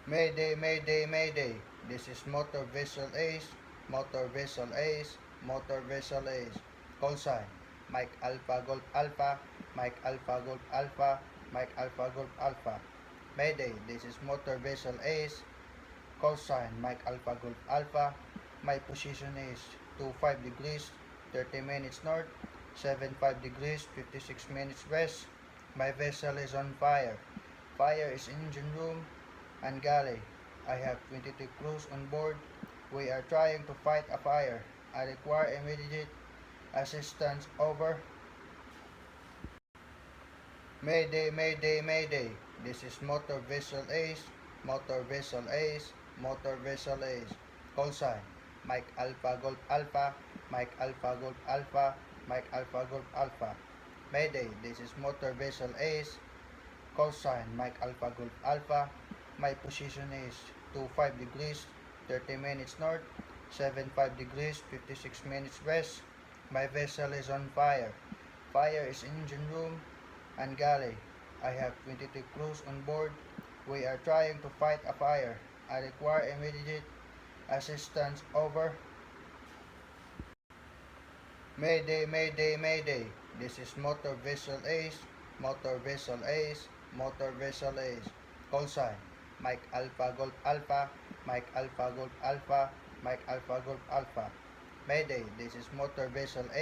Mayday, Mayday, Mayday. This is Motor Vessel Ace, Motor Vessel Ace, Motor Vessel Ace. Call sign, Mike Alpha Golf Alpha, Mike Alpha Golf Alpha, Mike Alpha Golf Alpha. Mayday, this is Motor Vessel Ace. Call sign, Mike Alpha Golf Alpha. My position is 25 degrees, 30 minutes north, 75 degrees, 56 minutes west. My vessel is on fire. Fire is engine room and galley. I have 22 crews on board. We are trying to fight a fire. I require immediate assistance. Over. Mayday, Mayday, Mayday. This is Motor Vessel Ace, Motor Vessel Ace, Motor Vessel Ace. Call sign, Mike Alpha Golf Alpha, Mike Alpha Golf Alpha, Mike Alpha Golf Alpha. Mayday, this is Motor Vessel Ace. Call sign, Mike Alpha Golf Alpha. My position is 25 degrees, 30 minutes north, 75 degrees, 56 minutes west. My vessel is on fire. Fire is engine room and galley. I have 22 crews on board. We are trying to fight a fire. I require immediate assistance. Over. Mayday, Mayday, Mayday. This is Motor Vessel Ace, Motor Vessel Ace, Motor Vessel Ace. Call sign, Mike Alpha Golf Alpha, Mike Alpha Golf Alpha, Mike Alpha Golf Alpha. Mayday, this is Motor Vessel Ace.